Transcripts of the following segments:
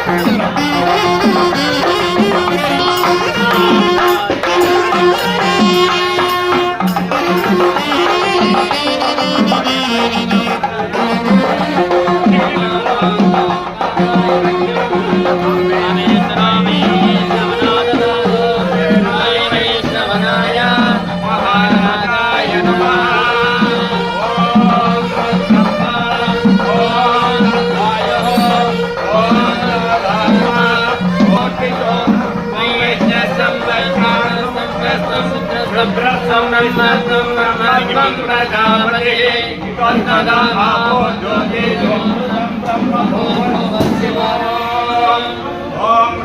ओम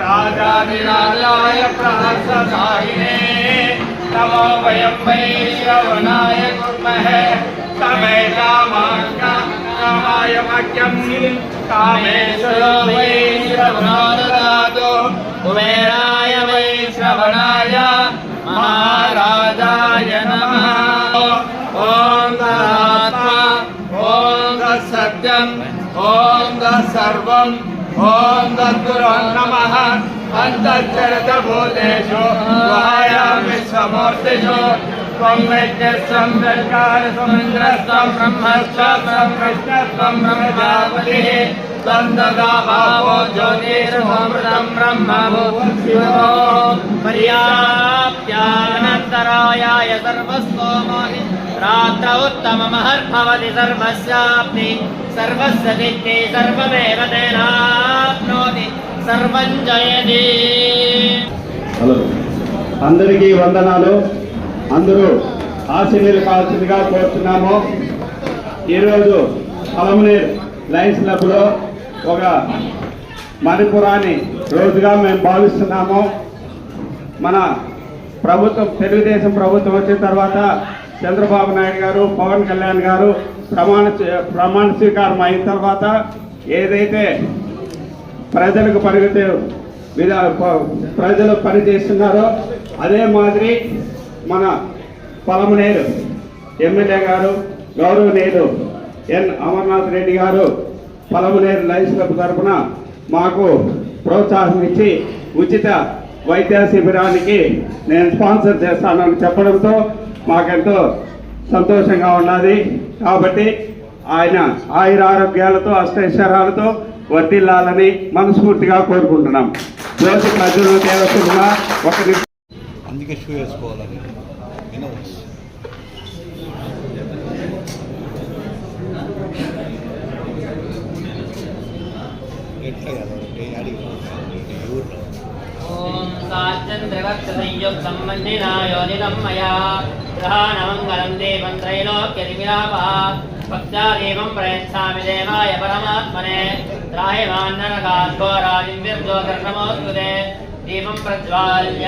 राजाधिराजाय प्रहर्षदायिने नमो वयं वै श्रवणाय कुर्महे तमे रामाय वाक्यं कामेश्वरो वै श्रवणाददातु कुबेराय वै श्रवणाय महाराजाय नमः। ओम तदात्मा ओम तत्सत्यम् ओम तत्सर्वम् ओम तद्गुरो नमः। अंतश्चरत भूतेषु वायामि समूर्तिषु त्वं वैद्यस्त्वं वेत्कारस्त्वं इन्द्रस्त्वं ब्रह्मस्त्वं विष्णुस्त्वं प्रजापतिः त्वं तदा भावो ज्योतिरमृतं ब्रह्म शिवो पर्याप्त्यानन्तरायाय सर्वस्तोमोहि रात्रौ उत्तममहर्भवति सर्वस्याप्ति सर्वस्य सिद्धि सर्वमेव तेनाप्नोति सर्वं जयति। అందరికీ వందనాలు. అందరూ ఆశీర్వాదాలు కావాల్సిందిగా కోరుతున్నాము. ఈరోజు పలమనేరు లయన్స్ క్లబ్లో ఒక మణిపురాన్ని రోజుగా మేము భావిస్తున్నాము. మన ప్రభుత్వం తెలుగుదేశం ప్రభుత్వం వచ్చిన తర్వాత చంద్రబాబు నాయుడు గారు పవన్ కళ్యాణ్ గారు ప్రమాణ స్వీకారం అయిన తర్వాత ఏదైతే ప్రజలకు ప్రజలు పనిచేస్తున్నారో అదే మాదిరి మన పలమనేరు ఎమ్మెల్యే గారు గౌరవనీయులు ఎన్ అమర్నాథ్ రెడ్డి గారు పలమనేరు లయన్స్ క్లబ్ తరఫున మాకు ప్రోత్సాహం ఇచ్చి ఉచిత వైద్య శిబిరానికి నేను స్పాన్సర్ చేస్తానని చెప్పడంతో మాకెంతో సంతోషంగా ఉన్నది. కాబట్టి ఆయన ఆయుర ఆరోగ్యాలతో అష్టైశ్వర్యాలతో వర్ధిల్లాలని మనస్ఫూర్తిగా కోరుకుంటున్నాం. జ్యోతి ప్రజలు దేవతలుగా అందుకే షూ వేసుకోవాలని ఎట్లా కదండి అడిగి ఊర్లో ఓం సాచంద్రవక్షసంయుగ సంబంధినాయోనితం మయా గ్రహాణమంగళం దేవం త్రైలోక్యతిమిరాపః భక్త్యాదేవం ప్రయచ్ఛామి దేవాయ పరమాత్మనే త్రాహిమాన్నరకాద్ఘోరాజిం విర్జోకర్ణమోస్తుతే దీపం ప్రజ్వాల్య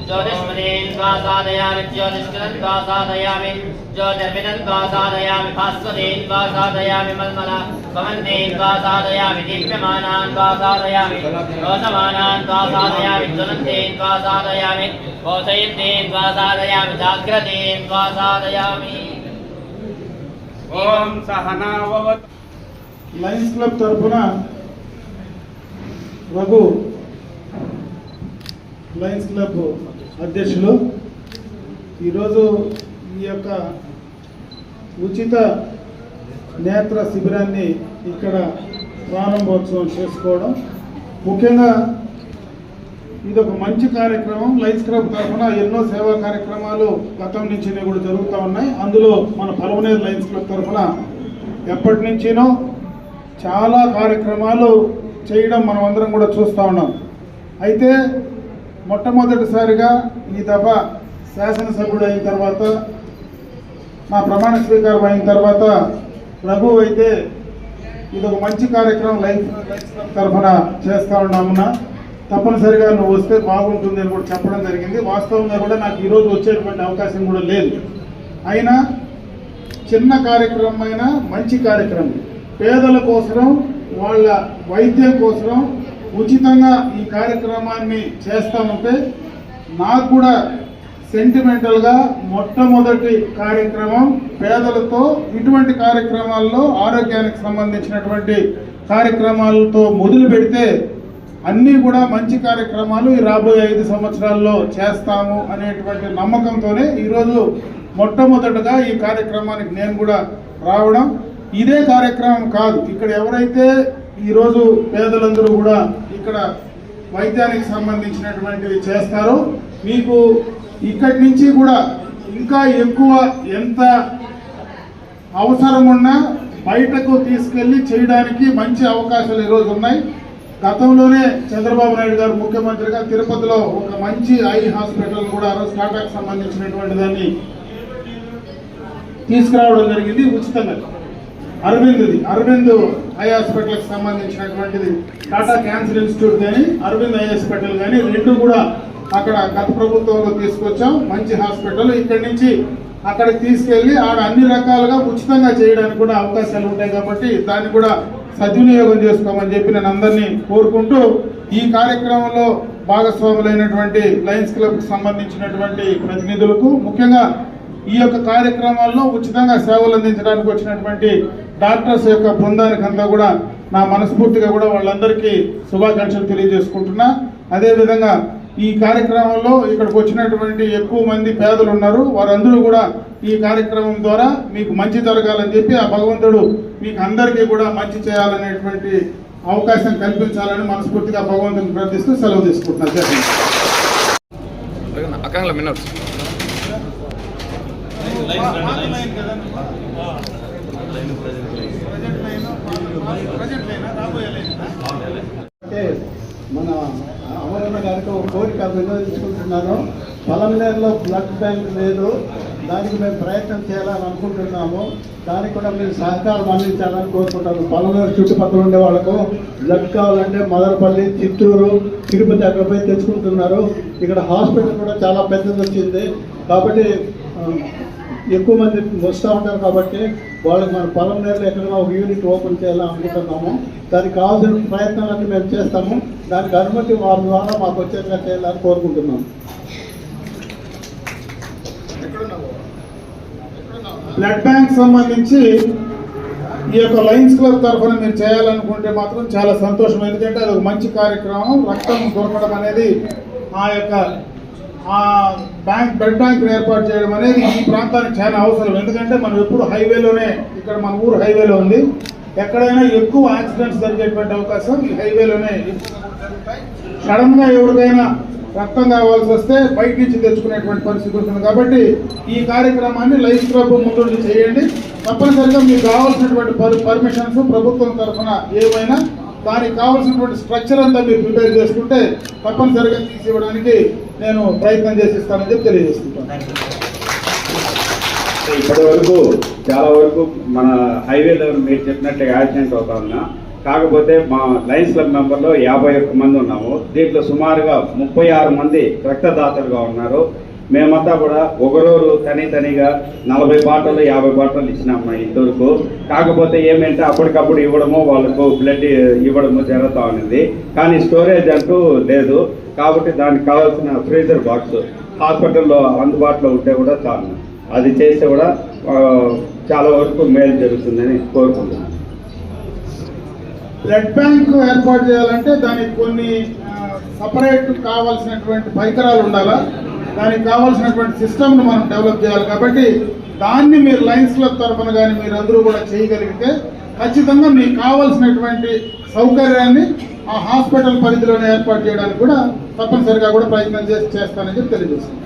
ज्योतिष्मदीन् स्वासादयामि ज्योतिष्कृतं स्वासादयामि ज्योतिर्विदं स्वासादयामि भास्वतीन् स्वासादयामि मल्मला भवन्तीन् स्वासादयामि दीप्यमानान् स्वासादयामि रोचमानान् स्वासादयामि ज्वलन्तीन् स्वासादयामि बोधयन्तीन् स्वासादयामि जाग्रतीन् स्वासादयामि। ओम सहना भवतु। లయన్స్ క్లబ్ తరఫున రఘు లయన్స్ క్లబ్ అధ్యక్షులు ఈరోజు ఈ యొక్క ఉచిత నేత్ర శిబిరాన్ని ఇక్కడ ప్రారంభోత్సవం చేసుకోవడం ముఖ్యంగా ఇది ఒక మంచి కార్యక్రమం. లయన్స్ క్లబ్ తరఫున ఎన్నో సేవా కార్యక్రమాలు గతం నుంచి కూడా జరుగుతూ ఉన్నాయి. అందులో మన పలమనేరు లయన్స్ క్లబ్ తరఫున ఎప్పటి నుంచినో చాలా కార్యక్రమాలు చేయడం మనం అందరం కూడా చూస్తూ ఉన్నాం. అయితే మొట్టమొదటిసారిగా ఈ దఫా శాసనసభ్యుడు అయిన తర్వాత మా ప్రమాణ స్వీకారం అయిన తర్వాత రఘు అయితే ఇది ఒక మంచి కార్యక్రమం లైఫ్ తరఫున చేస్తూ ఉన్నామున్నా తప్పనిసరిగా నువ్వు వస్తే బాగుంటుంది అని కూడా చెప్పడం జరిగింది. వాస్తవంగా కూడా నాకు ఈరోజు వచ్చేటువంటి అవకాశం కూడా లేదు. అయినా చిన్న కార్యక్రమం అయినా మంచి కార్యక్రమం పేదల కోసం వాళ్ళ వైద్యం కోసం ఉచితంగా ఈ కార్యక్రమాన్ని చేస్తూ ఉంటే నాకు కూడా సెంటిమెంటల్గా మొట్టమొదటి కార్యక్రమం పేదలతో ఇటువంటి కార్యక్రమాల్లో ఆరోగ్యానికి సంబంధించినటువంటి కార్యక్రమాలతో మొదలు పెడితే అన్నీ కూడా మంచి కార్యక్రమాలు ఈ రాబోయే 5 సంవత్సరాల్లో చేస్తాము అనేటువంటి నమ్మకంతోనే ఈరోజు మొట్టమొదటగా ఈ కార్యక్రమానికి నేను కూడా రావడం. ఇదే కార్యక్రమం కాదు, ఇక్కడ ఎవరైతే ఈరోజు పేదలందరూ కూడా ఇక్కడ వైద్యానికి సంబంధించినటువంటివి చేస్తారో మీకు ఇక్కడి నుంచి కూడా ఇంకా ఎక్కువ ఎంత అవసరం ఉన్నా బయటకు తీసుకెళ్లి చేయడానికి మంచి అవకాశాలు ఈరోజు ఉన్నాయి. గతంలోనే చంద్రబాబు నాయుడు గారు ముఖ్యమంత్రిగా తిరుపతిలో ఒక మంచి ఐ హాస్పిటల్ కూడా స్టార్టప్ సంబంధించినటువంటి దాన్ని తీసుకురావడం జరిగింది ఉచితంగా. అరవింద్ ఐ హాస్పిటల్కి సంబంధించినటువంటిది టాటా క్యాన్సర్ ఇన్స్టిట్యూట్ కానీ అరవింద్ ఐ హాస్పిటల్ కానీ రెండు కూడా అక్కడ గత ప్రభుత్వంలో తీసుకొచ్చాం. మంచి హాస్పిటల్. ఇక్కడి నుంచి అక్కడికి తీసుకెళ్లి ఆడ అన్ని రకాలుగా ఉచితంగా చేయడానికి కూడా అవకాశాలు ఉంటాయి కాబట్టి దాన్ని కూడా సద్వినియోగం చేసుకోమని చెప్పి నేను అందరినీ కోరుకుంటూ ఈ కార్యక్రమంలో భాగస్వాములైనటువంటి లయన్స్ క్లబ్కి సంబంధించినటువంటి ప్రతినిధులకు, ముఖ్యంగా ఈ యొక్క కార్యక్రమాల్లో ఉచితంగా సేవలు అందించడానికి వచ్చినటువంటి డాక్టర్స్ యొక్క బృందానికి అంతా కూడా నా మనస్ఫూర్తిగా కూడా వాళ్ళందరికీ శుభాకాంక్షలు తెలియజేసుకుంటున్నా. అదేవిధంగా ఈ కార్యక్రమంలో ఇక్కడికి వచ్చినటువంటి ఎక్కువ మంది పేదలు ఉన్నారు. వారందరూ కూడా ఈ కార్యక్రమం ద్వారా మీకు మంచి జరగాలని చెప్పి ఆ భగవంతుడు మీకు అందరికీ కూడా మంచి చేయాలనేటువంటి అవకాశం కల్పించాలని మనస్ఫూర్తిగా భగవంతుని ప్రార్థిస్తూ సెలవు తీసుకుంటున్నాను. మన అమరన్న గారికి ఒక కోరిక వినియోగించుకుంటున్నాను. పొలంనేరులో బ్లడ్ బ్యాంక్ లేదు, దానికి మేము ప్రయత్నం చేయాలని అనుకుంటున్నాము. దానికి కూడా మీరు సహకారం అందించాలని కోరుకుంటాను. పొలంనేరు చుట్టుపక్కల ఉండే వాళ్ళకు బ్లడ్ కావాలంటే మదనపల్లి, చిత్తూరు, తిరుపతి అక్కడ పోయి తెచ్చుకుంటున్నారు. ఇక్కడ హాస్పిటల్ కూడా చాలా పెద్దది వచ్చింది కాబట్టి ఎక్కువ మంది వస్తూ ఉంటారు కాబట్టి వాళ్ళకి మన పొలంనేరులో ఎక్కడైనా ఒక యూనిట్ ఓపెన్ చేయాలని అనుకుంటున్నాము. దానికి కావాల్సిన ప్రయత్నాలన్నీ మేము చేస్తాము. దానికి అనుమతి వారి ద్వారా మాకు వచ్చేట్టుగా చేయాలని కోరుకుంటున్నాము. బ్లడ్ బ్యాంక్ సంబంధించి ఈ యొక్క లయన్స్ క్లబ్ తరఫున మీరు చేయాలనుకుంటే మాత్రం చాలా సంతోషం. ఎందుకంటే అది ఒక మంచి కార్యక్రమం. రక్తం దొరకడం అనేది ఆ బ్లడ్ బ్యాంక్ ఏర్పాటు చేయడం అనేది ఈ ప్రాంతానికి చాలా అవసరం. ఎందుకంటే మనం ఎప్పుడు హైవేలోనే, ఇక్కడ మన ఊరు హైవేలో ఉంది, ఎక్కడైనా ఎక్కువ యాక్సిడెంట్స్ జరిగేటువంటి అవకాశం ఈ హైవేలోనే. సడన్ గా ఎవరికైనా రక్తం కావాల్సి వస్తే బయట నుంచి తెచ్చుకునేటువంటి పరిస్థితి ఉంటుంది. కాబట్టి ఈ కార్యక్రమాన్ని లయన్స్ క్లబ్ ముందు చేయండి. తప్పనిసరిగా మీకు కావాల్సినటువంటి పర్మిషన్స్ ప్రభుత్వం తరఫున ఏమైనా దానికి కావాల్సినటువంటి స్ట్రక్చర్ అంతా మీరు ప్రిపేర్ చేసుకుంటే తప్పనిసరిగా తీసి ఇవ్వడానికి నేను ప్రయత్నం చేసిస్తానని చెప్పి తెలియజేసుకుంటాను. ఇప్పటి వరకు చాలా వరకు మన హైవేలో మీరు చెప్పినట్టుగా యాక్సిడెంట్ అవుతా ఉన్నా. కాకపోతే మా లయన్స్ క్లబ్ మెంబర్లో 51 మంది ఉన్నాము. దీంట్లో సుమారుగా 36 మంది రక్తదాతలుగా ఉన్నారు. మేమంతా కూడా ఒకరోజు తనిగా 40 బాటలు 50 బాటలు ఇచ్చినాము ఇంతవరకు. కాకపోతే ఏమంటే అప్పటికప్పుడు ఇవ్వడము, వాళ్ళకు బ్లడ్ ఇవ్వడము జరుగుతూ ఉన్నది. కానీ స్టోరేజ్ అంటూ లేదు. కాబట్టి దానికి కావాల్సిన ఫ్రీజర్ బాక్స్ హాస్పిటల్లో అందుబాటులో ఉంటే కూడా చాలు. అది చేస్తే కూడా చాలా వరకు మేలు జరుగుతుందని కోరుకుంటున్నాను. బ్లడ్ బ్యాంక్ ఏర్పాటు చేయాలంటే దానికి కొన్ని సపరేట్ కావాల్సినటువంటి పరికరాలు ఉండాలా, దానికి కావాల్సినటువంటి సిస్టమ్ను మనం డెవలప్ చేయాలి. కాబట్టి దాన్ని మీరు లయన్స్ క్లబ్ తరఫున కానీ మీరు అందరూ కూడా చేయగలిగితే ఖచ్చితంగా మీకు కావాల్సినటువంటి సౌకర్యాన్ని ఆ హాస్పిటల్ పరిధిలోనే ఏర్పాటు చేయడానికి కూడా తప్పనిసరిగా కూడా ప్రయత్నం చేస్తానని చెప్పి తెలియజేస్తున్నాను.